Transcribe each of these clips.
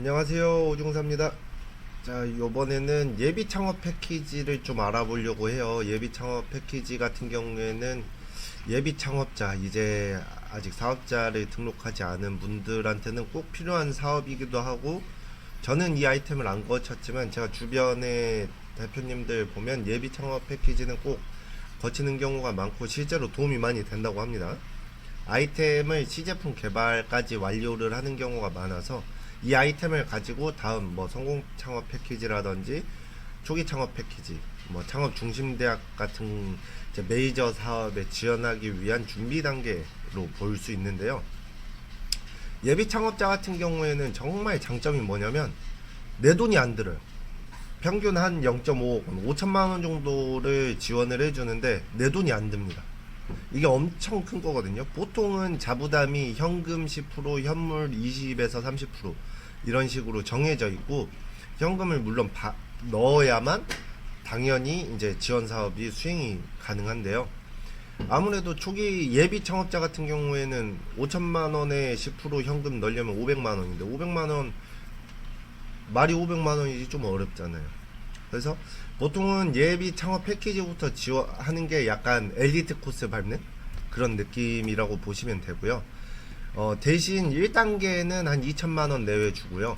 안녕하세요, 오중사입니다. 자, 요번에는 예비 창업 패키지를 좀 알아보려고 해요. 예비 창업 패키지 같은 경우에는 예비 창업자, 이제 아직 사업자를 등록하지 않은 분들한테는 꼭 필요한 사업이기도 하고, 저는 이 아이템을 안 거쳤지만 제가 주변의 대표님들 보면 예비 창업 패키지는 꼭 거치는 경우가 많고 실제로 도움이 많이 된다고 합니다. 아이템을 시제품 개발까지 완료를 하는 경우가 많아서 이 아이템을 가지고 다음 뭐 성공 창업 패키지라든지 초기 창업 패키지, 뭐 창업 중심 대학 같은 이제 메이저 사업에 지원하기 위한 준비 단계로 볼 수 있는데요. 예비 창업자 같은 경우에는 정말 장점이 뭐냐면 내 돈이 안 들어요. 평균 한 0.5억 원, 5천만 원 정도를 지원을 해주는데 내 돈이 안 듭니다. 이게 엄청 큰 거거든요. 보통은 자부담이 현금 10%, 현물 20에서 30% 이런 식으로 정해져 있고, 현금을 물론 넣어야만 당연히 이제 지원 사업이 수행이 가능한데요. 아무래도 초기 예비 창업자 같은 경우에는 5천만 원에 10% 현금 넣으려면 500만 원인데 500만 원 말이 500만 원이지 좀 어렵잖아요. 그래서 보통은 예비 창업 패키지부터 지원하는 게 약간 엘리트 코스 밟는 그런 느낌이라고 보시면 되고요. 대신 1단계는 한 2천만 원 내외 주고요.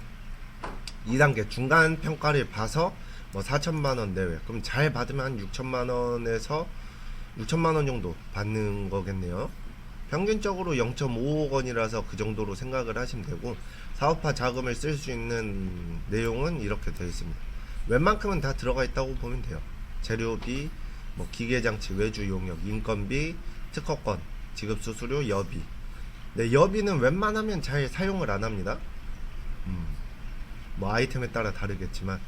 2단계 중간 평가를 봐서 뭐 4천만 원 내외, 그럼 잘 받으면 한 6천만 원에서 6천만 원 정도 받는 거겠네요. 평균적으로 0.5억 원이라서 그 정도로 생각을 하시면 되고, 사업화 자금을 쓸 수 있는 내용은 이렇게 되어 있습니다. 웬만큼은 다 들어가 있다고 보면 돼요. 재료비, 뭐 기계장치, 외주 용역, 인건비, 특허권, 지급수수료, 여비. 네, 여비는 웬만하면 잘 사용을 안 합니다. 뭐 아이템에 따라 다르겠지만,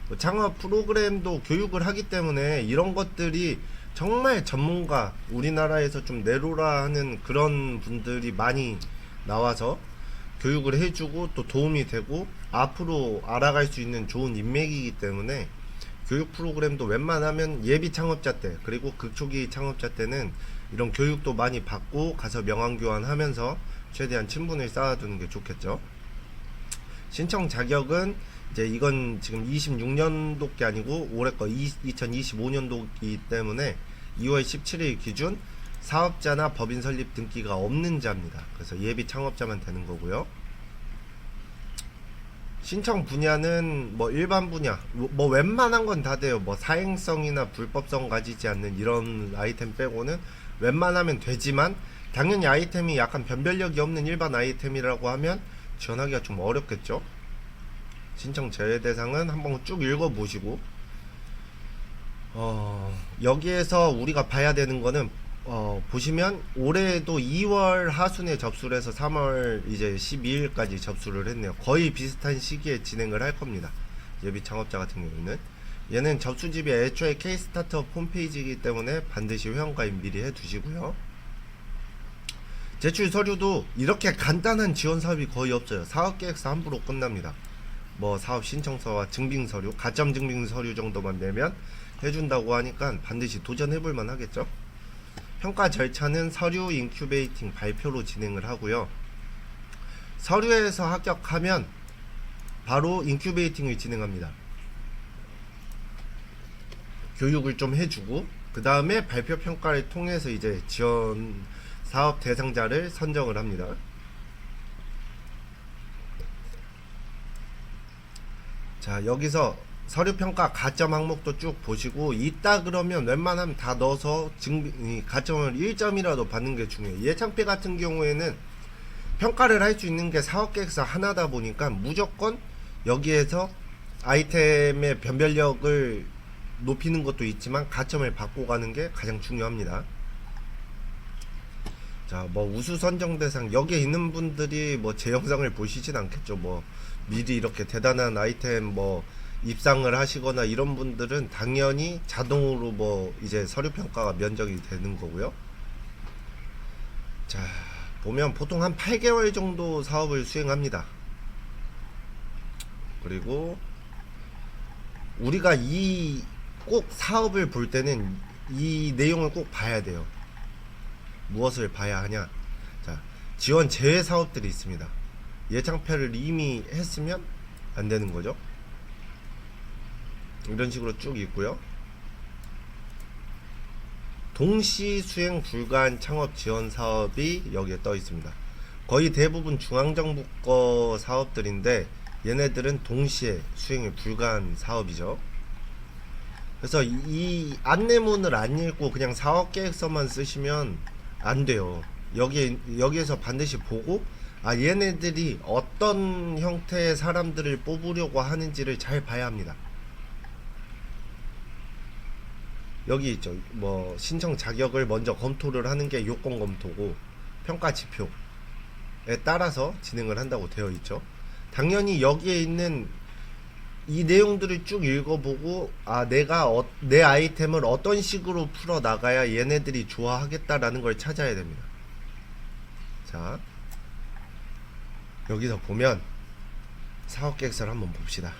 뭐 창업 프로그램도 교육을 하기 때문에 이런 것들이 정말 전문가, 우리나라에서 좀 내로라 하는 그런 분들이 많이 나와서 교육을 해주고 또 도움이 되고 앞으로 알아갈 수 있는 좋은 인맥이기 때문에 교육 프로그램도 웬만하면 예비 창업자 때, 그리고 극초기 창업자 때는 이런 교육도 많이 받고 가서 명함 교환하면서 최대한 친분을 쌓아두는 게 좋겠죠. 신청 자격은 이제 이건 지금 26년도 게 아니고 올해 거 2025년도이기 때문에 2월 17일 기준 사업자나 법인 설립 등기가 없는 자입니다. 그래서 예비 창업자만 되는 거고요. 신청 분야는 뭐 일반 분야, 뭐 웬만한 건 다 돼요. 뭐 사행성이나 불법성 가지지 않는 이런 아이템 빼고는 웬만하면 되지만, 당연히 아이템이 약간 변별력이 없는 일반 아이템이라고 하면 지원하기가 좀 어렵겠죠. 신청 제외 대상은 한번 쭉 읽어보시고, 여기에서 우리가 봐야 되는 거는 보시면 올해도 2월 하순에 접수를 해서 3월 이제 12일까지 접수를 했네요. 거의 비슷한 시기에 진행을 할 겁니다. 예비 창업자 같은 경우는 얘는 접수집이 애초에 K-스타트업 홈페이지이기 때문에 반드시 회원가입 미리 해 두시고요. 제출 서류도 이렇게 간단한 지원 사업이 거의 없어요. 사업계획서 함부로 끝납니다. 뭐 사업 신청서와 증빙서류, 가점 증빙서류 정도만 내면 해준다고 하니까 반드시 도전해볼만 하겠죠. 평가 절차는 서류 인큐베이팅 발표로 진행을 하고요. 서류에서 합격하면 바로 인큐베이팅을 진행합니다. 교육을 좀 해주고 그 다음에 발표 평가를 통해서 이제 지원 사업 대상자를 선정을 합니다. 자, 여기서 서류평가 가점 항목도 쭉 보시고, 있다 그러면 웬만하면 다 넣어서 가점을 1점이라도 받는 게 중요해요. 예창피 같은 경우에는 평가를 할 수 있는 게 사업계획서 하나다 보니까 무조건 여기에서 아이템의 변별력을 높이는 것도 있지만 가점을 받고 가는 게 가장 중요합니다. 자, 뭐 우수 선정 대상, 여기에 있는 분들이 뭐 제 영상을 보시진 않겠죠. 뭐 미리 이렇게 대단한 아이템 뭐 입상을 하시거나 이런 분들은 당연히 자동으로 뭐 이제 서류 평가가 면적이 되는 거고요. 자, 보면 보통 한 8개월 정도 사업을 수행합니다. 그리고 우리가 이 꼭 사업을 볼 때는 이 내용을 꼭 봐야 돼요. 무엇을 봐야 하냐? 자, 지원 제외 사업들이 있습니다. 예창표를 이미 했으면 안 되는 거죠. 이런 식으로 쭉 있고요. 동시 수행 불가한 창업 지원 사업이 여기에 떠 있습니다. 거의 대부분 중앙정부 거 사업들인데 얘네들은 동시에 수행이 불가한 사업이죠. 그래서 이 안내문을 안 읽고 그냥 사업계획서만 쓰시면 안 돼요. 여기에서 반드시 보고 얘네들이 어떤 형태의 사람들을 뽑으려고 하는지를 잘 봐야 합니다. 여기 있죠. 뭐 신청 자격을 먼저 검토를 하는 게 요건 검토고 평가 지표에 따라서 진행을 한다고 되어 있죠. 당연히 여기에 있는 이 내용들을 쭉 읽어보고 내가 내 아이템을 어떤 식으로 풀어 나가야 얘네들이 좋아하겠다라는 걸 찾아야 됩니다. 자, 여기서 보면 사업계획서를 한번 봅시다.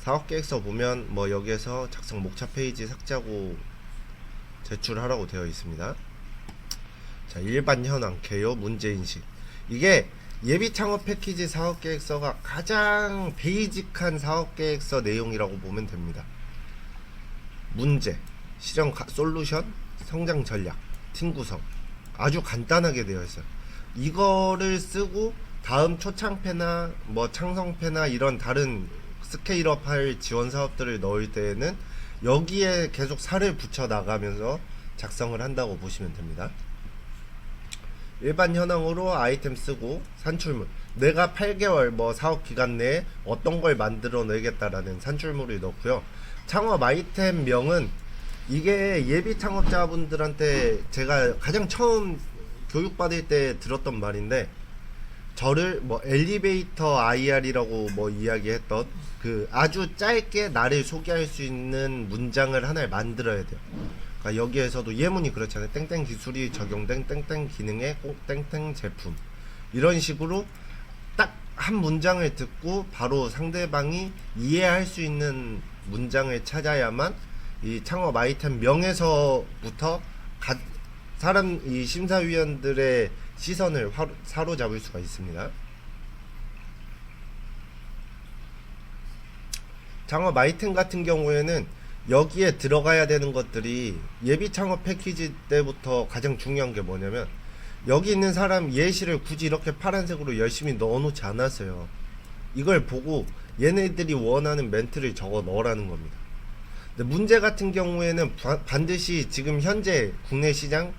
사업계획서 보면 뭐 여기에서 작성 목차 페이지 삭제하고 제출하라고 되어 있습니다. 자, 일반 현황, 개요, 문제인식. 이게 예비 창업 패키지 사업계획서가 가장 베이직한 사업계획서 내용이라고 보면 됩니다. 문제, 실현 솔루션, 성장 전략, 팀 구성. 아주 간단하게 되어 있어요. 이거를 쓰고 다음 초창패나 뭐 창성패나 이런 다른 스케일업 할 지원 사업들을 넣을 때에는 여기에 계속 살을 붙여 나가면서 작성을 한다고 보시면 됩니다. 일반 현황으로 아이템 쓰고 산출물, 내가 8개월 뭐 사업 기간 내에 어떤 걸 만들어 내겠다라는 산출물을 넣고요. 창업 아이템명은 이게 예비 창업자분들한테 제가 가장 처음 교육받을 때 들었던 말인데, 저를 뭐 엘리베이터 IR이라고 뭐 이야기했던 그 아주 짧게 나를 소개할 수 있는 문장을 하나를 만들어야 돼요. 그러니까 여기에서도 예문이 그렇잖아요. 땡땡 기술이 적용된 땡땡 기능의 꼭 땡땡 제품, 이런 식으로 딱 한 문장을 듣고 바로 상대방이 이해할 수 있는 문장을 찾아야만 이 창업 아이템 명에서부터 이 심사위원들의 시선을 사로잡을 수가 있습니다. 창업 아이템 같은 경우에는 여기에 들어가야 되는 것들이 예비 창업 패키지 때부터 가장 중요한 게 뭐냐면, 여기 있는 사람 예시를 굳이 이렇게 파란색으로 열심히 넣어놓지 않았어요. 이걸 보고 얘네들이 원하는 멘트를 적어 넣으라는 겁니다. 근데 문제 같은 경우에는 반드시 지금 현재 국내 시장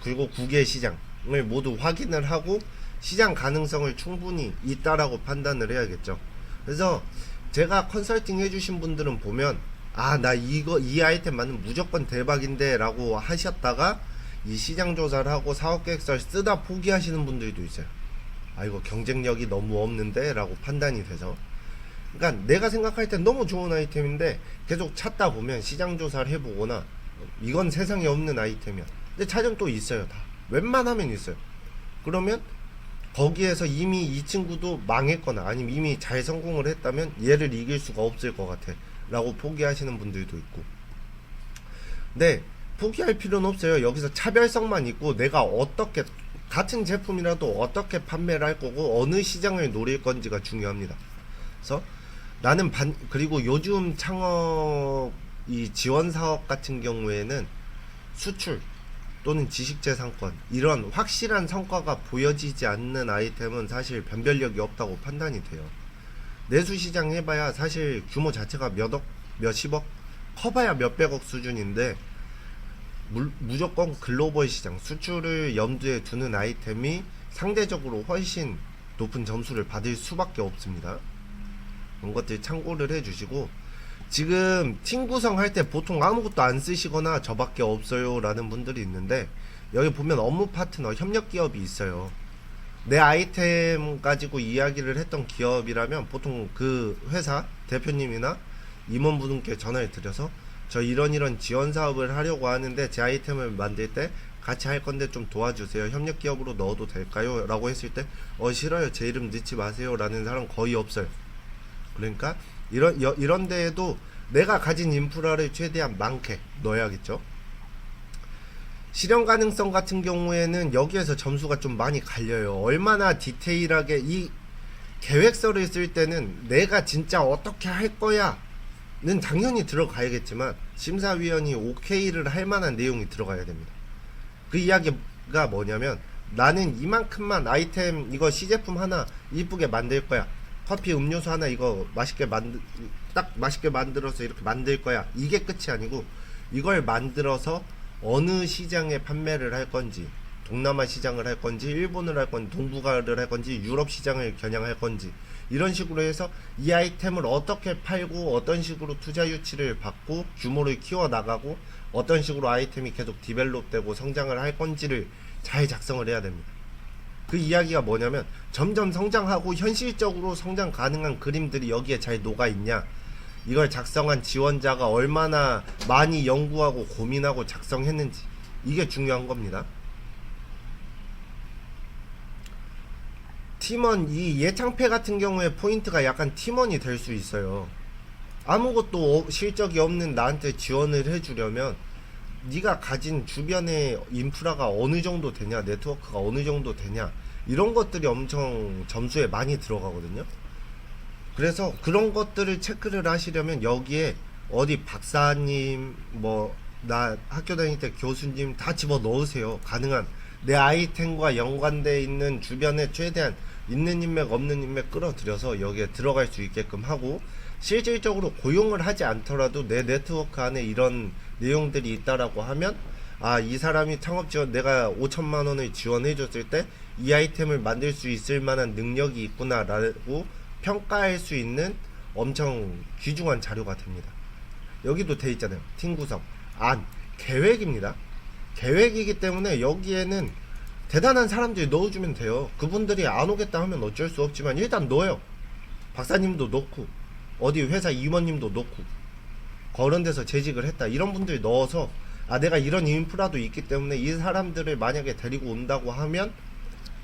그리고 국외 시장을 모두 확인을 하고 시장 가능성을 충분히 있다라고 판단을 해야겠죠. 그래서 제가 컨설팅 해주신 분들은 보면 나 이 아이템 만든 무조건 대박인데 라고 하셨다가 이 시장 조사를 하고 사업계획서를 쓰다 포기하시는 분들도 있어요. 이거 경쟁력이 너무 없는데 라고 판단이 돼서. 그러니까 내가 생각할 땐 너무 좋은 아이템인데 계속 찾다 보면 시장 조사를 해보거나 이건 세상에 없는 아이템이야, 근데 찾으면 또 있어요. 다 웬만하면 있어요. 그러면 거기에서 이미 이 친구도 망했거나 아니면 이미 잘 성공을 했다면 얘를 이길 수가 없을 것 같아 라고 포기하시는 분들도 있고. 근데 포기할 필요는 없어요. 여기서 차별성만 있고 내가 어떻게, 같은 제품이라도 어떻게 판매를 할 거고 어느 시장을 노릴 건지가 중요합니다. 그래서 나는 그리고 요즘 창업 이 지원 사업 같은 경우에는 수출 또는 지식재산권, 이런 확실한 성과가 보여지지 않는 아이템은 사실 변별력이 없다고 판단이 돼요. 내수시장 해봐야 사실 규모 자체가 몇억, 몇십억, 커봐야 몇백억 수준인데 무조건 글로벌 시장, 수출을 염두에 두는 아이템이 상대적으로 훨씬 높은 점수를 받을 수밖에 없습니다. 그런 것들 참고를 해주시고, 지금 팀 구성할 때 보통 아무것도 안 쓰시거나 저밖에 없어요 라는 분들이 있는데, 여기 보면 업무 파트너, 협력 기업이 있어요. 내 아이템 가지고 이야기를 했던 기업이라면 보통 그 회사 대표님이나 임원분께 전화를 드려서 저 이런 지원 사업을 하려고 하는데 제 아이템을 만들 때 같이 할 건데 좀 도와주세요, 협력 기업으로 넣어도 될까요? 라고 했을 때 싫어요, 제 이름 넣지 마세요 라는 사람 거의 없어요. 그러니까 이런 데에도 내가 가진 인프라를 최대한 많게 넣어야겠죠. 실현 가능성 같은 경우에는 여기에서 점수가 좀 많이 갈려요. 얼마나 디테일하게 계획서를 쓸 때는 내가 진짜 어떻게 할 거야 는 당연히 들어가야겠지만 심사위원이 오케이를 할 만한 내용이 들어가야 됩니다. 그 이야기가 뭐냐면 나는 이만큼만 아이템 이거 시제품 하나 이쁘게 만들 거야. 커피 음료수 하나 이거 딱 맛있게 만들어서 이렇게 만들 거야. 이게 끝이 아니고 이걸 만들어서 어느 시장에 판매를 할 건지, 동남아 시장을 할 건지, 일본을 할 건지, 동북아를 할 건지, 유럽 시장을 겨냥할 건지, 이런 식으로 해서 이 아이템을 어떻게 팔고 어떤 식으로 투자 유치를 받고 규모를 키워 나가고 어떤 식으로 아이템이 계속 디벨롭되고 성장을 할 건지를 잘 작성을 해야 됩니다. 그 이야기가 뭐냐면 점점 성장하고 현실적으로 성장 가능한 그림들이 여기에 잘 녹아 있냐, 이걸 작성한 지원자가 얼마나 많이 연구하고 고민하고 작성했는지, 이게 중요한 겁니다. 팀원, 이 예창패 같은 경우에 포인트가 약간 팀원이 될 수 있어요. 아무것도 실적이 없는 나한테 지원을 해주려면 네가 가진 주변의 인프라가 어느 정도 되냐, 네트워크가 어느 정도 되냐, 이런 것들이 엄청 점수에 많이 들어가거든요. 그래서 그런 것들을 체크를 하시려면 여기에 어디 박사님, 뭐 나 학교 다닐 때 교수님 다 집어 넣으세요. 가능한 내 아이템과 연관되어 있는 주변에 최대한 있는 인맥 없는 인맥 끌어들여서 여기에 들어갈 수 있게끔 하고, 실질적으로 고용을 하지 않더라도 내 네트워크 안에 이런 내용들이 있다라고 하면 이 사람이 창업 지원 내가 5천만 원을 지원해 줬을 때 이 아이템을 만들 수 있을 만한 능력이 있구나 라고 평가할 수 있는 엄청 귀중한 자료가 됩니다. 여기도 돼 있잖아요. 팀 구성, 안, 계획입니다. 계획이기 때문에 여기에는 대단한 사람들이 넣어주면 돼요. 그분들이 안 오겠다 하면 어쩔 수 없지만 일단 넣어요. 박사님도 넣고 어디 회사 임원님도 넣고 그런 데서 재직을 했다 이런 분들 넣어서 내가 이런 인프라도 있기 때문에 이 사람들을 만약에 데리고 온다고 하면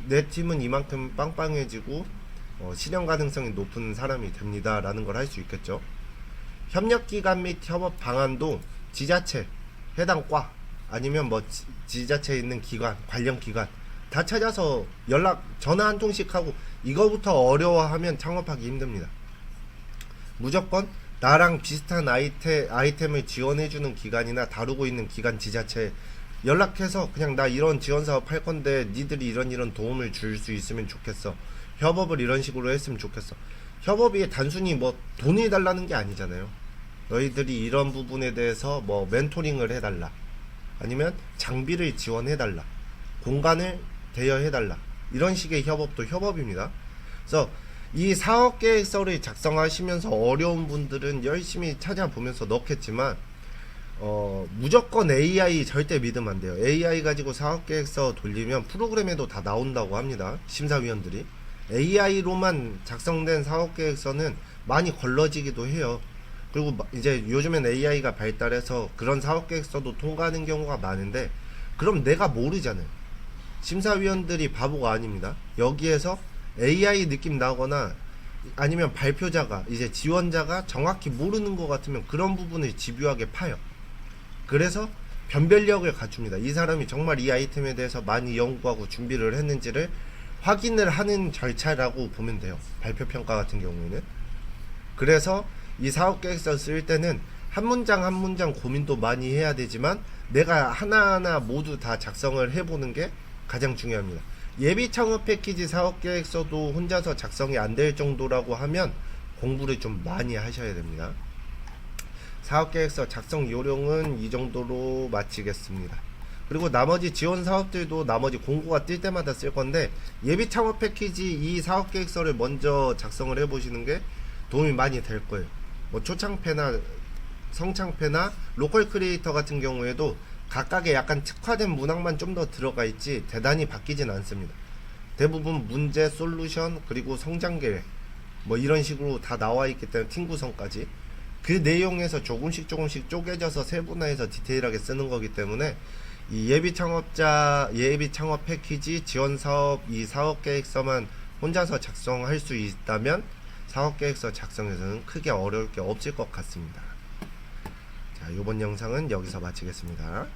내 팀은 이만큼 빵빵해지고 실현 가능성이 높은 사람이 됩니다 라는 걸 할 수 있겠죠. 협력기관 및 협업 방안도 지자체 해당 과 아니면 뭐 지자체에 있는 기관, 관련 기관 다 찾아서 전화 한 통씩 하고, 이거부터 어려워하면 창업하기 힘듭니다. 무조건 나랑 비슷한 아이템을 지원해주는 기관이나 다루고 있는 기관, 지자체 연락해서 그냥 나 이런 지원사업 할 건데 니들이 이런 도움을 줄 수 있으면 좋겠어. 협업을 이런 식으로 했으면 좋겠어. 협업이 단순히 뭐 돈을 달라는 게 아니잖아요. 너희들이 이런 부분에 대해서 뭐 멘토링을 해달라, 아니면 장비를 지원해달라, 공간을 대여해달라, 이런 식의 협업도 협업입니다. 그래서 이 사업계획서를 작성하시면서 어려운 분들은 열심히 찾아보면서 넣겠지만 무조건 AI 절대 믿으면 안 돼요. AI 가지고 사업계획서 돌리면 프로그램에도 다 나온다고 합니다. 심사위원들이. AI로만 작성된 사업계획서는 많이 걸러지기도 해요. 그리고 이제 요즘엔 AI가 발달해서 그런 사업계획서도 통과하는 경우가 많은데, 그럼 내가 모르잖아요. 심사위원들이 바보가 아닙니다. 여기에서 AI 느낌 나거나 아니면 발표자가 이제 지원자가 정확히 모르는 것 같으면 그런 부분을 집요하게 파요. 그래서 변별력을 갖춥니다. 이 사람이 정말 이 아이템에 대해서 많이 연구하고 준비를 했는지를 확인을 하는 절차라고 보면 돼요. 발표평가 같은 경우에는. 그래서 이 사업계획서 쓸 때는 한 문장 한 문장 고민도 많이 해야 되지만 내가 하나하나 모두 다 작성을 해보는 게 가장 중요합니다. 예비 창업 패키지 사업계획서도 혼자서 작성이 안 될 정도라고 하면 공부를 좀 많이 하셔야 됩니다. 사업계획서 작성 요령은 이 정도로 마치겠습니다. 그리고 나머지 지원 사업들도 나머지 공고가 뜰 때마다 쓸 건데, 예비 창업 패키지 이 사업계획서를 먼저 작성을 해보시는 게 도움이 많이 될 거예요. 뭐 초창패나 성창패나 로컬 크리에이터 같은 경우에도 각각의 약간 특화된 문항만 좀 더 들어가 있지 대단히 바뀌진 않습니다. 대부분 문제, 솔루션, 그리고 성장계획 뭐 이런 식으로 다 나와 있기 때문에 팀 구성까지 그 내용에서 조금씩 쪼개져서 세분화해서 디테일하게 쓰는 거기 때문에 이 예비 창업 패키지 지원 사업 이 사업 계획서만 혼자서 작성할 수 있다면 사업 계획서 작성에서는 크게 어려울 게 없을 것 같습니다. 자, 이번 영상은 여기서 마치겠습니다.